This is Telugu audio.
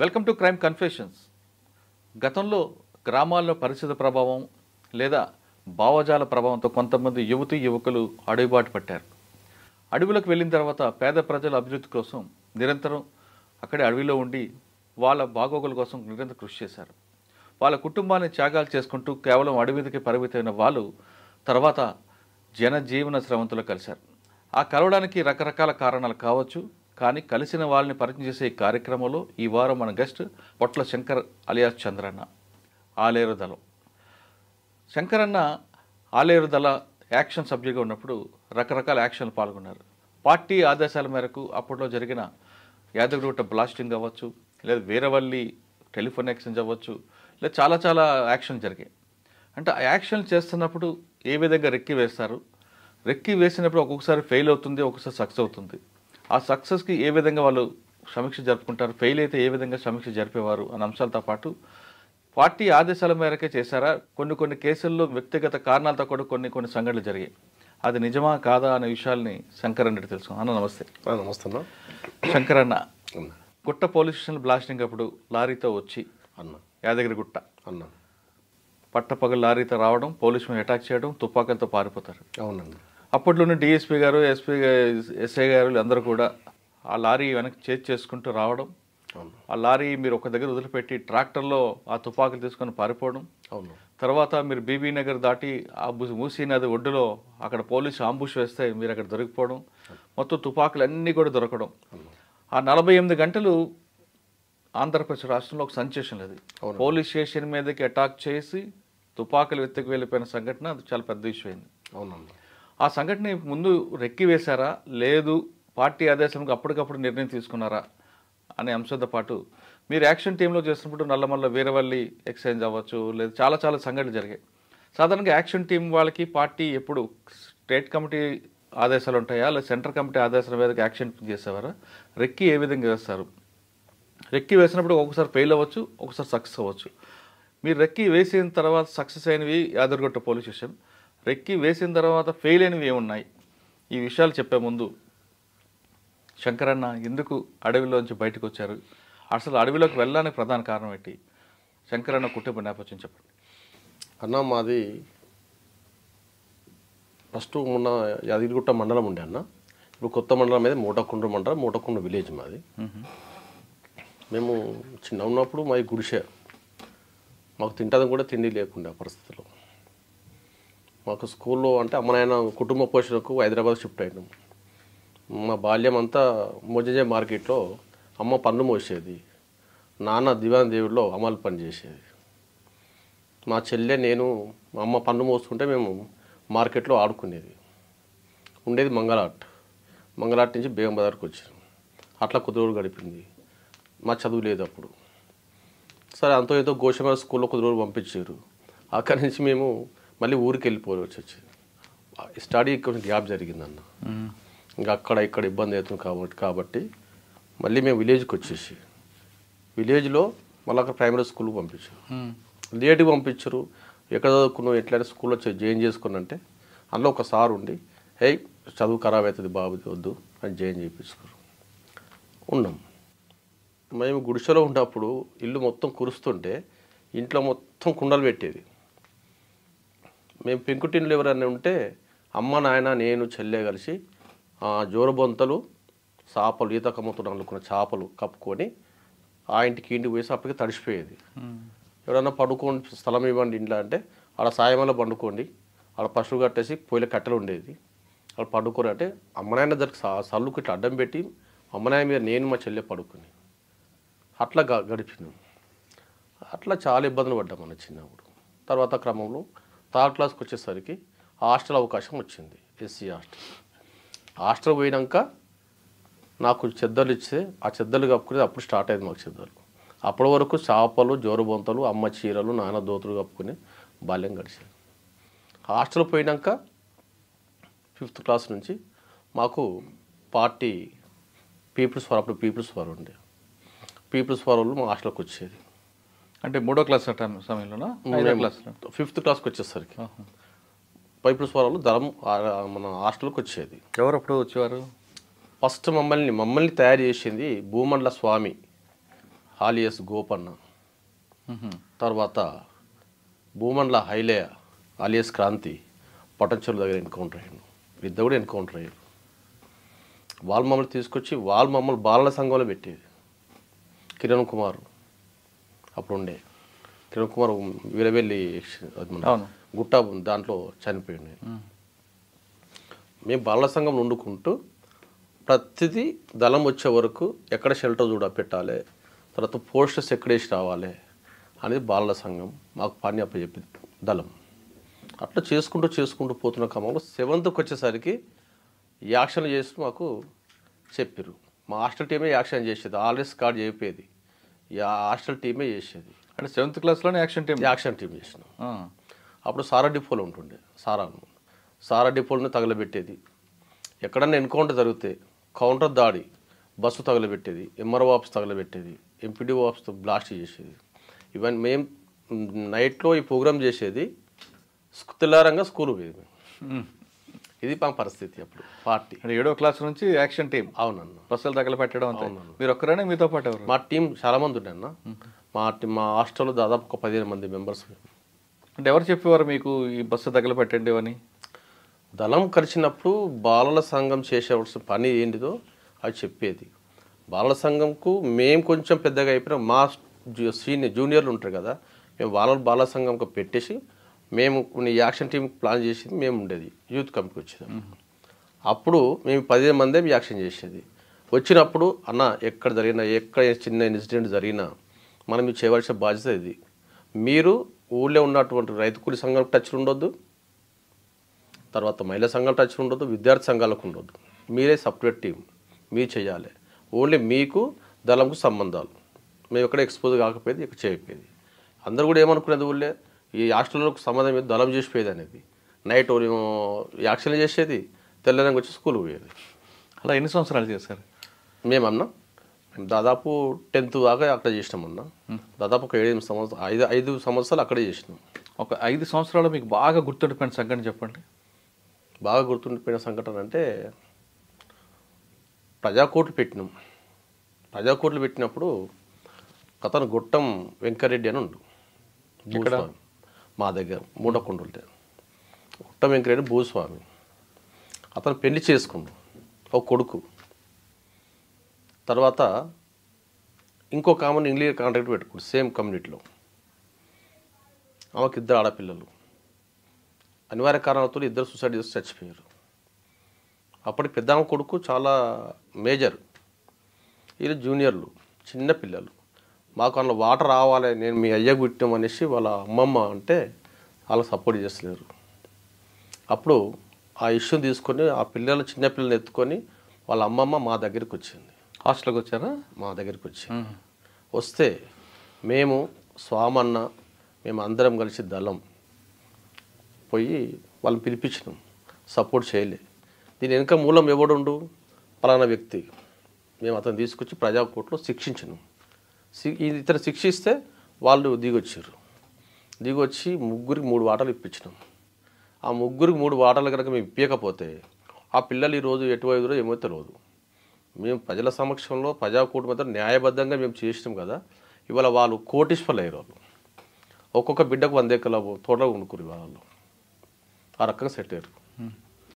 Welcome to crime confessions. గతంలో గ్రామాల్లో పరిస్థితి ప్రభావం లేదా భావజాల ప్రభావంతో కొంతమంది యువకులు అడవిబాటు పట్టారు. అడవులకు వెళ్ళిన తర్వాత పేద ప్రజల అభివృద్ధి కోసం నిరంతరం అక్కడే అడవిలో ఉండి వాళ్ళ బాగోగుల కోసం నిరంతరం కృషి చేశారు. వాళ్ళ కుటుంబాన్ని త్యాగాలు చేసుకుంటూ కేవలం అడవికి పరిమితమైన వాళ్ళు తర్వాత జనజీవన స్రవంతులు కలిశారు. ఆ కలవడానికి రకరకాల కారణాలు కావచ్చు, కానీ కలిసిన వాళ్ళని పరిచయం చేసే ఈ కార్యక్రమంలో ఈ వారం మన గెస్ట్ పొట్ల శంకర్ అలియాస్ చంద్రన్న, ఆలేరు దళం. శంకరన్న ఆలేరు దళ యాక్షన్ సభ్యుగా ఉన్నప్పుడు రకరకాల యాక్షన్లు పాల్గొన్నారు. పార్టీ ఆదేశాల మేరకు అప్పట్లో జరిగిన యాదగిరిగుట్ట బ్లాస్టింగ్ అవ్వచ్చు, లేదా వీరవల్లి టెలిఫోన్ ఎక్స్చేంజ్ అవ్వచ్చు, లేదా చాలా యాక్షన్ జరిగాయి. అంటే ఆ యాక్షన్ చేస్తున్నప్పుడు ఏ విధంగా రెక్కి వేస్తారు, రెక్కి వేసినప్పుడు ఒక్కొక్కసారి ఫెయిల్ అవుతుంది, ఒక్కొక్కసారి సక్సెస్ అవుతుంది. ఆ సక్సెస్కి ఏ విధంగా వాళ్ళు సమీక్ష జరుపుకుంటారు, ఫెయిల్ అయితే ఏ విధంగా సమీక్ష జరిపేవారు అనే అంశాలతో పాటు పార్టీ ఆదేశాల మేరకే చేశారా, కొన్ని కేసుల్లో వ్యక్తిగత కారణాలతో కూడా కొన్ని సంఘటనలు జరిగాయి. అది నిజమా కాదా అనే విషయాల్ని శంకరన్న తెలుసుకున్నాం. అన్న నమస్తే. నమస్తే శంకరన్న, గుట్ట పోలీస్ స్టేషన్ బ్లాస్టింగ్ అప్పుడు లారీతో వచ్చి యాదగిరిగుట్ట పట్టపగలు లారీతో రావడం, పోలీసు మీద అటాక్ చేయడం, తుపాకులతో పారిపోతారు. అవునండి. అప్పట్లోనే డిఎస్పీ గారు, ఎస్ఐ గారు అందరూ కూడా ఆ లారీ వెనక్కి చేసుకుంటూ రావడం, ఆ లారీ మీరు ఒక దగ్గర వదిలిపెట్టి ట్రాక్టర్లో ఆ తుపాకులు తీసుకొని పారిపోవడం, అవును. తర్వాత మీరు బీబీ నగర్ దాటి ఆ మూసీ నది ఒడ్డులో అక్కడ పోలీసు ఆంబుష్ వేస్తే మీరు అక్కడ దొరికిపోవడం, మొత్తం తుపాకులు అన్నీ కూడా దొరకడం. ఆ 48 గంటలు ఆంధ్రప్రదేశ్ రాష్ట్రంలో ఒక సెన్సేషన్ అది. పోలీస్ స్టేషన్ మీదకి అటాక్ చేసి తుపాకులు వెతికి వెళ్ళిపోయిన సంఘటన అది చాలా పెద్ద ఇష్యూ అయింది. అవునండి. ఆ సంఘటన ముందు రెక్కి వేశారా, లేదు పార్టీ ఆదేశంకి అప్పటికప్పుడు నిర్ణయం తీసుకున్నారా అనే అంశంతో పాటు మీరు యాక్షన్ టీంలో చేస్తున్నప్పుడు నల్లమల్ల వీరవల్లి ఎక్స్చేంజ్ అవ్వచ్చు, లేదు చాలా సంఘటనలు జరిగాయి. సాధారణంగా యాక్షన్ టీం వాళ్ళకి పార్టీ ఎప్పుడు స్టేట్ కమిటీ ఆదేశాలు ఉంటాయా, లేదా సెంట్రల్ కమిటీ ఆదేశాల మీదకి యాక్షన్ చేసేవారా, రెక్కి ఏ విధంగా వేస్తారు? రెక్కి వేసినప్పుడు ఒకసారి ఫెయిల్ అవ్వచ్చు, ఒకసారి సక్సెస్ అవ్వచ్చు. మీరు రెక్కి వేసిన తర్వాత సక్సెస్ అయినవి యాదగిరిగుట్ట పోలీస్ స్టేషన్, రెక్కి వేసిన తర్వాత ఫెయిల్ అయినవి ఏమున్నాయి, ఈ విషయాలు చెప్పే ముందు శంకరన్న ఎందుకు అడవిలోంచి బయటకు వచ్చారు, అసలు అడవిలోకి వెళ్ళడానికి ప్రధాన కారణం ఏంటి, శంకరన్న కుటుంబ నేపథ్యం చెప్పండి. అన్న, మాది ఫస్ట్ మొన్న యాదగిరిగుట్ట మండలం ఉండే అన్న. ఇప్పుడు కొత్త మండలం మీద మూటకుండ్ర మండలం, మూటకుండ్ర విలేజ్ మాది. మేము చిన్న ఉన్నప్పుడు మాది గుడిసె, మాకు తింటాదని కూడా తిండి లేకుండా పరిస్థితుల్లో. మాకు స్కూల్లో అంటే అమ్మ నాయన కుటుంబ పోషణకు హైదరాబాద్ షిఫ్ట్ అయినాం. మా బాల్యం అంతా మోజే మార్కెట్లో అమ్మ పన్ను మోసేది, నాన్న దివాన్ దేవుడిలో అమలు పని చేసేది. మా చెల్లె నేను మా అమ్మ పన్ను మోసుకుంటే మేము మార్కెట్లో ఆడుకునేది. ఉండేది మంగళాట్ నుంచి బేగం బజార్కి వచ్చాను. అట్లా కొద్ది రోజులు గడిపింది. మా చదువు లేదు అప్పుడు. సరే అంతో ఎంతో గోషమ స్కూల్లో కొద్ది రోజులు పంపించారు. అక్కడి నుంచి మేము మళ్ళీ ఊరికి వెళ్ళిపోవచ్చు వచ్చింది. స్టడీ కొంచెం గ్యాప్ జరిగిందన్న. ఇంకా అక్కడ ఇక్కడ ఇబ్బంది అవుతుంది కాబట్టి మళ్ళీ మేము విలేజ్కి వచ్చేసి విలేజ్లో మళ్ళీ అక్కడ ప్రైమరీ స్కూల్కి పంపించారు. లేట్గా పంపించారు. ఎక్కడ చదువుకున్నావు, ఎట్లయినా స్కూల్లో జాయిన్ చేసుకున్నంటే అందులో ఒక సార్ ఉండి, హే చదువు ఖరాబ్ అవుతుంది బాబు వద్దు అని జాయిన్ చేయించుకోరు. ఉన్నాం. మేము గుడిసెలో ఉన్నప్పుడు ఇల్లు మొత్తం కురుస్తుంటే ఇంట్లో మొత్తం కుండలు పెట్టేది. మేము పెంకుటిన్లు ఎవరైనా ఉంటే అమ్మ నాయన నేను చెల్లె కలిసి జోరబొంతలు చేపలు, ఈత కమ్మతో అనుకున్న చేపలు కప్పుకొని ఆ ఇంటికి పోయేసి అప్పటికి తడిసిపోయేది. ఎవరైనా పడుకోండి స్థలం ఇవ్వండి ఇంట్లో అంటే ఆడ సాయమల్ల పండుకోండి, ఆడ పశువు కట్టేసి పొయ్యిల కట్టెలు ఉండేది, ఆడ పడుకోరు అంటే అమ్మనాయన దగ్గరికి సల్లుకి ఇట్లా అడ్డం పెట్టి అమ్మనాయన మీద నేను మా చెల్లె పడుకుని అట్లా గడిపినాం. అట్లా చాలా ఇబ్బందులు పడ్డాం మన చిన్నప్పుడు. తర్వాత క్రమంలో థర్డ్ క్లాస్కి వచ్చేసరికి హాస్టల్ అవకాశం వచ్చింది, ఎస్సీ హాస్టల్ పోయినాక నాకు చెద్దలు ఇస్తే ఆ చెద్దలు కప్పుకునేది అప్పుడు స్టార్ట్ అయింది మాకు చెద్దలు. అప్పటి వరకు చేపలు, జోరుబొంతలు, అమ్మ చీరలు, నాన్న దోతులు కప్పుకుని బాల్యం గడిచేది. హాస్టల్ పోయినాక 5th క్లాస్ నుంచి మాకు పార్టీ పీపుల్స్ ఫార్, అప్పుడు పీపుల్స్ ఫార్ ఉండే, పీపుల్స్ ఫార్ వాళ్ళు మా హాస్టల్కి వచ్చేది. అంటే 3వ క్లాస్ సమయంలోనా, 5th క్లాస్కి వచ్చేసరికి పీపుల్స్ ఫార్ వాళ్ళు ధరం మన హాస్టల్కి వచ్చేది. ఎవరప్పుడు వచ్చేవారు? ఫస్ట్ మమ్మల్ని తయారు చేసింది భూమండల స్వామి. ఆలియస్ గోపన్న, మ్మ్. తర్వాత భూమండ్ల హైలేయ ఆలియస్ క్రాంతి పటంచెరువు దగ్గర ఎన్కౌంటర్ అయ్యాను. ఇద్దరు కూడా ఎన్కౌంటర్ అయ్యారు. వాళ్ళు మమ్మల్ని తీసుకొచ్చి వాళ్ళు మమ్మల్ని బాలల సంఘంలో పెట్టేది. కిరణ్ కుమార్ అప్పుడు ఉండే కిరణ్ కుమార్ వీరవెల్లి అది మన అవును. గుట్ట దాంట్లో చనిపోయింది. మేము బాలల సంఘం వండుకుంటూ ప్రతిదీ దళం వచ్చే వరకు ఎక్కడ షెల్టర్ చూడ పెట్టాలి, తర్వాత పోస్టర్స్ ఎక్కడేసి రావాలి అనేది బాలల సంఘం మాకు పని అప్పచెప్పింది దళం. అట్లా చేసుకుంటూ పోతున్న క్రమంలో 7th వచ్చేసరికి యాక్షన్లు చేస్తూ మాకు చెప్పారు. మా హాస్టల్ టీమే యాక్షన్ చేసేది, ఆల్రెడీ స్కాడ్ చెప్పేది హాస్టల్ టీమే చేసేది. అంటే 7th క్లాస్లోనే యాక్షన్ టీం చేసినాం. అప్పుడు సారా డిపోలో ఉంటుండే, సారా డిపోలను తగలబెట్టేది. ఎక్కడన్నా ఎన్కౌంటర్ జరిగితే కౌంటర్ దాడి, బస్సు తగలబెట్టేది, ఎంఆర్ఓ ఆఫీస్ తగలబెట్టేది, ఎంపీడీఓ ఆఫీస్ బ్లాస్ట్ చేసేది. ఇవన్నీ మేము నైట్లో ఈ ప్రోగ్రామ్ చేసేది, తెల్లారంగా స్కూల్ పోయేది. ఇది మా పరిస్థితి అప్పుడు పార్టీ. అంటే 7వ క్లాస్ నుంచి యాక్షన్ టీం. అవునన్న. బస్సులు తగలపెట్టడం అంతే. మీరు ఒక్కరైనా మీతో పాటు ఎవరు? మా టీం చాలా మంది ఉండే అన్న. మా హాస్టల్లో దాదాపు ఒక 15 మంది మెంబర్స్. అంటే ఎవరు చెప్పేవారు మీకు ఈ బస్సు తగలపెట్టండి అని? దళం కలిసినప్పుడు బాలల సంఘం చేసేవలసిన పని ఏంటిదో అది చెప్పేది. బాలల సంఘంకు మేము కొంచెం పెద్దగా అయిపోయినా మా జూనియర్లు ఉంటారు కదా, మేము బాలల సంఘంకు పెట్టేసి మేము కొన్ని యాక్షన్ టీం ప్లాన్ చేసేది మేము ఉండేది. యూత్ కమిటీకి వచ్చేది. అప్పుడు మేము 15 మందే యాక్షన్ చేసేది. వచ్చినప్పుడు అన్న ఎక్కడ జరిగినా, ఎక్కడ చిన్న ఇన్సిడెంట్ జరిగినా మనం మీరు చేయవలసిన బాధ్యత ఇది. మీరు ఊళ్ళో ఉన్నటువంటి రైతు కూలి సంఘాలకు టచ్లు ఉండొద్దు, తర్వాత మహిళా సంఘాలు టచ్లు ఉండొద్దు, విద్యార్థి సంఘాలకు ఉండొద్దు. మీరే సపరేట్ టీం మీరు చేయాలి. ఓన్లీ మీకు దళంకు సంబంధాలు. మేము ఎక్కడ ఎక్స్పోజ్ కాకపోయేది, ఇక్కడ చేయకపోయేది. అందరూ కూడా ఏమనుకునేది, ఊళ్ళే ఈ హాస్టల్లోకి సంబంధం మీద దళం చేసిపోయేది అనేది. నైట్ యాక్షన్లు చేసేది, తెల్లరంగా వచ్చి స్కూల్కి పోయేది. అలా ఎన్ని సంవత్సరాలు చేశారు? మేము దాదాపు 10th దాకా అక్కడ చేసినామన్నా. దాదాపు ఒక 7 సంవత్సరాలు, 5 సంవత్సరాలు అక్కడే చేసినాం. ఒక 5 సంవత్సరాలు మీకు బాగా గుర్తుండిపోయిన సంఘటన చెప్పండి. బాగా గుర్తుండిపోయిన సంఘటన అంటే ప్రజాకోట్లు పెట్టినాం. ప్రజాకోట్లు పెట్టినప్పుడు అతను గుట్టం వెంకరెడ్డి అని ఉండు, భూస్వామి మా దగ్గర మూడకొండలే. గుట్టం వెంకరెడ్డి భూస్వామి. అతను పెళ్లి చేసుకుండు, ఒక కొడుకు. తర్వాత ఇంకొక ఆమెను ఇంగ్లీష్ కాంట్రాక్ట్ పెట్టుకోండి సేమ్ కమ్యూనిటీలో. ఆమెకు 2 ఆడపిల్లలు. అనివార్య కారణాలతో 2 సూసైడ్ చేసి చచ్చిపోయారు. అప్పటికి పెద్ద కొడుకు చాలా మేజర్, వీళ్ళు జూనియర్లు, చిన్న పిల్లలు. మాకు అందులో వాటర్ రావాలి, నేను మీ అయ్యకు పుట్టాం అనేసి వాళ్ళ అమ్మమ్మ అంటే వాళ్ళకి సపోర్ట్ చేస్తలేరు. అప్పుడు ఆ ఇష్యూని తీసుకొని ఆ పిల్లలు, చిన్న పిల్లల్ని ఎత్తుకొని వాళ్ళ అమ్మమ్మ మా దగ్గరికి వచ్చింది. హాస్టల్కి వచ్చారా? మా దగ్గరికి వస్తే మేము స్వామన్న మేము అందరం కలిసి దళం పోయి వాళ్ళని పిలిపించినాం. సపోర్ట్ చేయలే. దీని వెనుక మూలం ఎవడుండు, పలానా వ్యక్తి. మేము అతను తీసుకొచ్చి ప్రజాకోర్టులో శిక్షించినాం. ఇతను శిక్షిస్తే వాళ్ళు దిగొచ్చారు. దిగొచ్చి ముగ్గురికి 3 వాటాలు ఇప్పించినాం. ఆ ముగ్గురికి 3 వాటాలు కనుక మేము ఇప్పకపోతే ఆ పిల్లలు ఈరోజు ఎటువైదురో ఏమో తెలియదు. మేము ప్రజల సమక్షంలో ప్రజాకోర్టు మీద న్యాయబద్ధంగా మేము చేసినాం కదా. ఇవాళ వాళ్ళు కోటీశ్వర్లు అయ్యారు. వాళ్ళు ఒక్కొక్క బిడ్డకు 100 ఎకరాల తోటలో కొనుక్కురు వాళ్ళు. ఆ రకంగా సెట్ అయ్యారు.